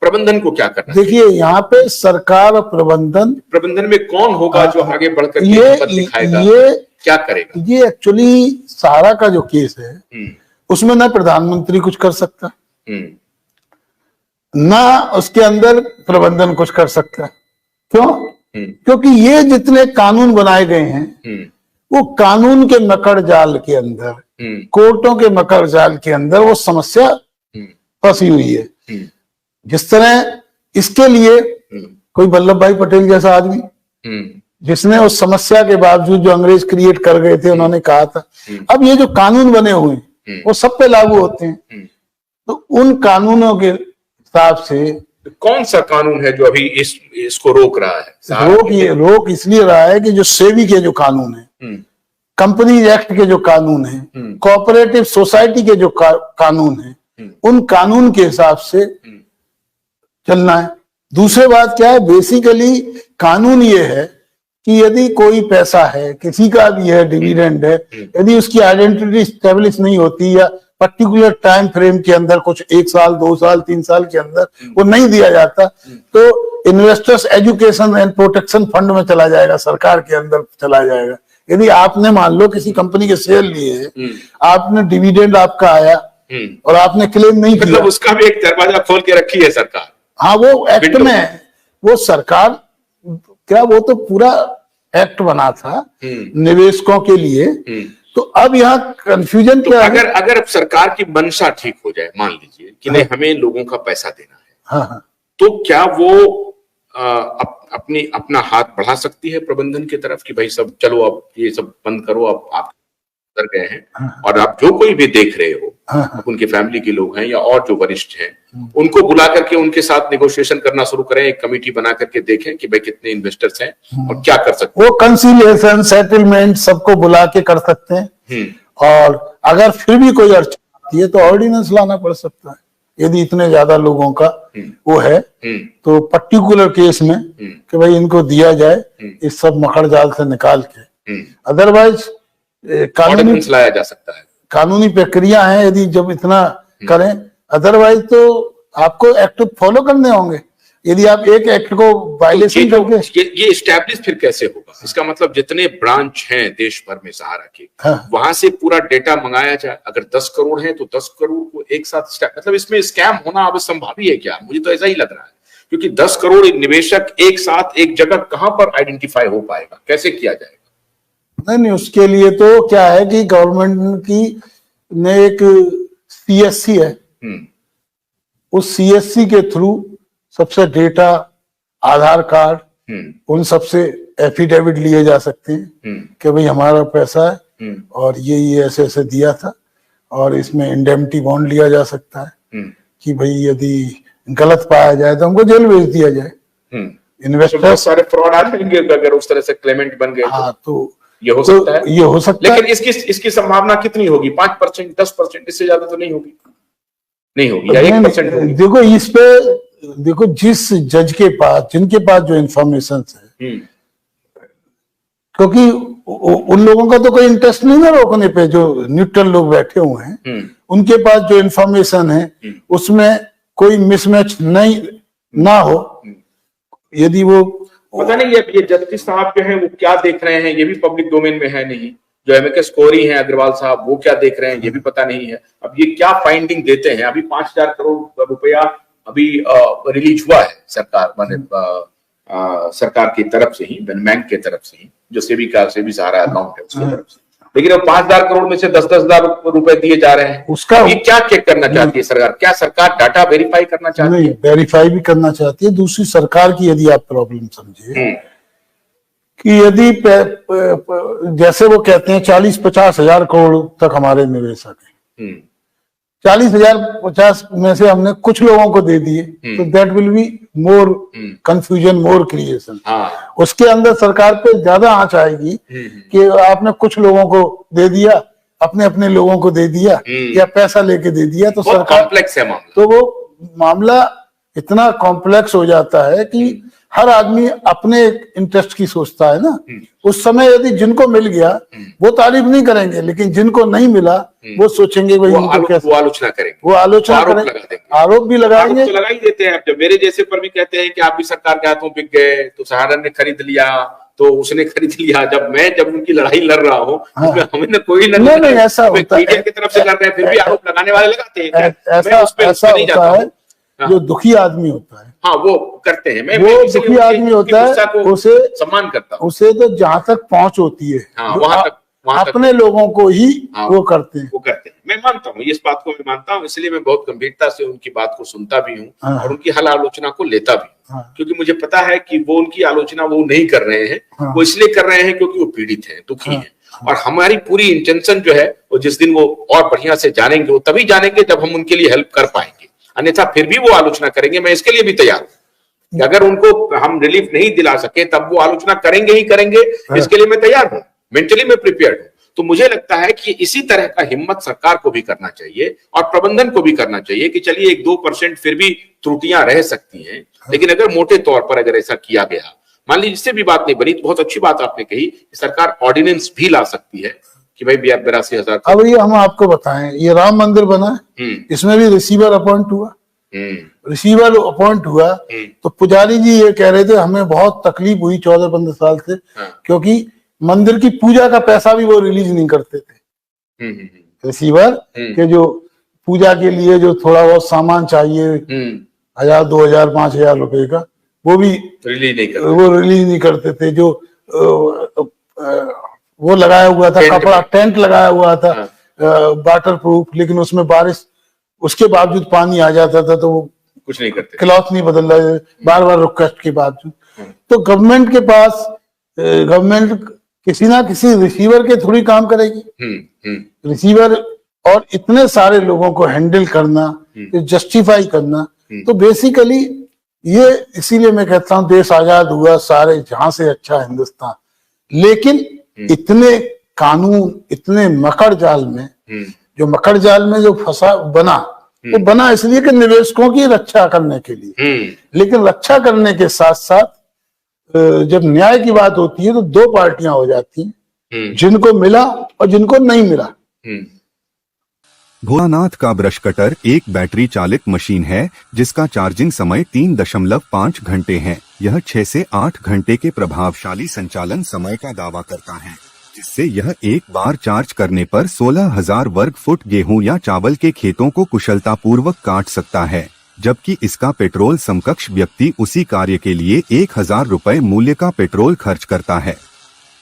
प्रबंधन को क्या करना? देखिए, यहाँ पे सरकार और प्रबंधन में कौन होगा जो आगे बढ़कर हिम्मत दिखाएगा, ये क्या करेगा? ये एक्चुअली सारा का जो केस है उसमें ना प्रधानमंत्री कुछ कर सकता, ना उसके अंदर प्रबंधन कुछ कर सकता। क्यों? क्योंकि ये जितने कानून बनाए गए हैं वो कानून के मकड़ जाल के अंदर, कोर्टों के मकड़ जाल के अंदर वो समस्या फंसी हुई है। जिस तरह इसके लिए कोई वल्लभ भाई पटेल जैसा आदमी जिसने उस समस्या के बावजूद जो अंग्रेज क्रिएट कर गए थे, उन्होंने कहा था अब ये जो कानून बने हुए हैं वो सब पे लागू होते हैं, तो उन कानूनों के हिसाब से कौन सा कानून है जो अभी इसको रोक रहा है? रोक इसलिए रहा है कि जो सेबी के जो कानून है, कंपनीज एक्ट के जो कानून है, कोऑपरेटिव सोसाइटी के जो कानून है, उन कानून के हिसाब से चलना है। दूसरी बात क्या है, बेसिकली कानून ये है कि यदि कोई पैसा है, किसी का भी है, डिविडेंड है, यदि उसकी आइडेंटिटी स्टेब्लिश नहीं होती या पर्टिकुलर टाइम फ्रेम के अंदर कुछ 1 साल 2 साल 3 साल के अंदर वो नहीं दिया जाता, तो investors education and protection fund में चला जाएगा, सरकार के अंदर चला जाएगा। यदि आपने मान लो किसी कंपनी के शेयर लिए, आपने डिविडेंड आपका आया और आपने क्लेम नहीं किया, मतलब उसका भी एक दरवाजा खोल के रखी है सरकार। हाँ, वो एक्ट में, वो सरकार क्या, वो तो पूरा एक्ट बना था निवेशकों के लिए। तो अब यहाँ कंफ्यूजन क्या है? अगर सरकार की मंशा ठीक हो जाए, मान लीजिए कि नहीं हमें लोगों का पैसा देना है, हाँ, तो क्या वो अपना हाथ बढ़ा सकती है प्रबंधन की तरफ कि भाई सब चलो अब ये सब बंद करो, अब आप कर गए हैं और आप जो कोई भी देख रहे हो, उनके फैमिली के लोग हैं या और जो वरिष्ठ हैं, उनको बुला करके उनके साथ नेगोशिएशन करना शुरू करें, एक कमेटी बना करके देखें कि भाई कितने इन्वेस्टर्स हैं और क्या कर सकते हैं। वो कंसिलिएशन, सेटलमेंट सबको बुला के कर सकते हैं, और अगर फिर भी कोई अड़चन आती है तो ऑर्डिनेंस लाना पड़ सकता है। यदि इतने ज्यादा लोगों का वो है तो पर्टिकुलर केस में कि भाई इनको दिया जाए इस सब मकड़ जाल से निकाल के, अदरवाइज कानूनी लाया जा सकता है, कानूनी प्रक्रिया है यदि जब इतना करें, अदरवाइज तो आपको एक्ट फॉलो करने होंगे। यदि आप एक एक्ट को वायलेशन करके, ये एस्टैब्लिश फिर कैसे होगा? इसका मतलब जितने ब्रांच हैं देश भर में सहारा के, वहां से पूरा डेटा मंगाया जाए। अगर 10 करोड़ है तो 10 करोड़ को एक साथ, मतलब इसमें स्कैम होना अब संभावी है क्या? मुझे तो ऐसा ही लग रहा है, क्योंकि 10 करोड़ निवेशक एक साथ एक जगह कहां पर आइडेंटिफाई हो पाएगा, कैसे किया जाएगा? नहीं, उसके लिए तो क्या है कि गवर्नमेंट की ने एक CSC है, उस CSC के थ्रू सबसे डेटा, आधार कार्ड, उन सबसे एफिडेविट लिए जा सकते हैं कि भाई हमारा पैसा है और ये ऐसे ऐसे दिया था, और इसमें इंडेमनिटी बॉन्ड लिया जा सकता है कि भाई यदि गलत पाया जाए तो हमको जेल भेज दिया जाए। इन्वेस्टर सारे फ्रॉड आ जाएंगे अगर उस तरह से क्लेमेंट बन गए। हाँ, तो ये हो सकता है, ये हो सकता है। लेकिन इसकी संभावना कितनी होगी? 5%, 10%, इससे ज्यादा तो नहीं होगी, नहीं होगी, या 1% होगी? देखो, इस पे देखो, जिस जज के पास, जिनके पास जो इंफॉर्मेशन है, क्योंकि उन लोगों का तो कोई इंटरेस्ट नहीं है रोकने पे, जो न्यूट्रल लोग बैठे हुए हैं, उनके पास जो इंफॉर्मेशन है उसमें कोई मिसमैच नहीं ना हो। यदि वो पता नहीं ये जस्टिस साहब जो है वो क्या देख रहे हैं, ये भी पब्लिक डोमेन में है नहीं। जो एमएके स्कोरी हैं अग्रवाल साहब, वो क्या देख रहे हैं ये भी पता नहीं है। अब ये क्या फाइंडिंग देते हैं? अभी 5000 करोड़ रुपया अभी रिलीज हुआ है सरकार, माने सरकार की तरफ से ही, बैंक के तरफ से ही, जो सेबी सहारा अकाउंट है उसकी तरफ से। लेकिन अब 5000 करोड़ में से 10-10 हजार रुपए दिए जा रहे हैं। उसका ये क्या चेक करना चाहती है सरकार? क्या सरकार डाटा वेरीफाई करना चाहती है? नहीं, वेरीफाई भी करना चाहती है। दूसरी सरकार की यदि आप प्रॉब्लम समझे कि यदि जैसे वो कहते हैं 40-50 हजार करोड़ तक हमारे निवेशक हैं, 40,050 में से हमने कुछ लोगों को दे दिए, तो that will be more confusion, more creation. उसके अंदर सरकार पे ज्यादा आंच आएगी कि आपने कुछ लोगों को दे दिया, अपने अपने लोगों को दे दिया, या पैसा लेके दे दिया, तो सरकार कॉम्प्लेक्स है मामला। तो वो मामला इतना कॉम्प्लेक्स हो जाता है कि हर आदमी अपने इंटरेस्ट की सोचता है ना। उस समय यदि जिनको मिल गया वो तारीफ नहीं करेंगे, लेकिन जिनको नहीं मिला वो सोचेंगे भाई इनको कैसे, वो आलोचना करेंगे, वो आलोचना आरोप करेंगे, लगा देंगे, आरोप भी लगाएंगे। तो लगा ही देते हैं। अब जब मेरे जैसे पर भी कहते हैं कि आप भी सरकार के हाथों बिक गए, तो सहारन ने खरीद लिया, तो उसने खरीद लिया, जब उनकी लड़ाई लड़ रहा हूँ हमें कोई नहीं ऐसा होता है, मीडिया की तरफ से कर रहे हैं, फिर भी आरोप लगाने वाले लगाते हैं। ऐसा होता है, जो दुखी आदमी होता है हाँ वो करते हैं, वो दुखी आदमी होता है, उसे सम्मान करता हूँ, उसे तो जहां तक पहुंच होती है वहां तक अपने लोगों को ही वो करते हैं, मैं मानता हूँ, इस बात को मैं मानता हूँ, इसलिए मैं बहुत गंभीरता से उनकी बात को सुनता भी हूँ और उनकी हर आलोचना को लेता भी हूँ, क्योंकि मुझे पता है कि वो उनकी आलोचना वो नहीं कर रहे हैं, वो इसलिए कर रहे हैं क्योंकि वो पीड़ित हैं, दुखी हैं। और हमारी पूरी इंटेंशन जो है वो जिस दिन वो और बढ़िया से जानेंगे, वो तभी जानेंगे जब हम उनके लिए हेल्प कर पाएंगे, अन्यथा फिर भी वो आलोचना करेंगे। मैं इसके लिए भी तैयार हूं कि अगर उनको हम रिलीफ नहीं दिला सके तब वो आलोचना करेंगे ही करेंगे, इसके लिए मैं तैयार हूं, मेंटली मैं प्रिपेयर्ड हूं। तो मुझे लगता है कि इसी तरह का हिम्मत सरकार को भी करना चाहिए और प्रबंधन को भी करना चाहिए कि चलिए 1-2% फिर भी त्रुटियां रह सकती हैं, लेकिन अगर मोटे तौर पर अगर ऐसा किया गया, मान लीजिए इससे भी बात नहीं बनी, तो बहुत अच्छी बात आपने कही कि सरकार ऑर्डिनेंस भी ला सकती है कि भाई 82,000। अब ये हम आपको बताएं, ये राम मंदिर बना है, इसमें भी रिसीवर अपॉइंट हुआ, रिसीवर अपॉइंट हुआ, तो पुजारी जी ये कह रहे थे हमें बहुत तकलीफ हुई 14-15 साल से, क्योंकि मंदिर की पूजा का पैसा भी वो रिलीज नहीं करते थे। रिसीवर के जो पूजा के लिए जो थोड़ा बहुत सामान चाहिए 1,000, 2,000, 5,000 रुपए का, वो भी रिलीज नहीं करते थे। जो वो लगाया हुआ था कपड़ा, टेंट लगाया हुआ था वाटर प्रूफ, लेकिन उसमें बारिश, उसके बावजूद पानी आ जाता था तो वो कुछ नहीं करते, क्लॉथ नहीं बदल रहे, बार बार रिक्वेस्ट के बावजूद। तो गवर्नमेंट के पास, गवर्नमेंट किसी ना किसी रिसीवर के थ्रू काम करेगी। रिसीवर और इतने सारे लोगों को हैंडल करना, जस्टिफाई करना, तो बेसिकली ये, इसीलिए मैं कहता हूं देश आजाद हुआ सारे जहां से अच्छा हिंदुस्तान, लेकिन इतने कानून, इतने मकड़ जाल में, जो मकड़ जाल में जो फंसा बना, वो बना इसलिए कि निवेशकों की रक्षा करने के लिए, लेकिन रक्षा करने के साथ साथ जब न्याय की बात होती है तो दो पार्टियां हो जाती हैं, जिनको मिला और जिनको नहीं मिला। भोलानाथ का ब्रश कटर एक बैटरी चालित मशीन है जिसका चार्जिंग समय 3.5 घंटे है। यह 6 से 8 घंटे के प्रभावशाली संचालन समय का दावा करता है, जिससे यह एक बार चार्ज करने पर 16,000 वर्ग फुट गेहूं या चावल के खेतों को कुशलतापूर्वक काट सकता है, जबकि इसका पेट्रोल समकक्ष व्यक्ति उसी कार्य के लिए 1,000 रुपए मूल्य का पेट्रोल खर्च करता है।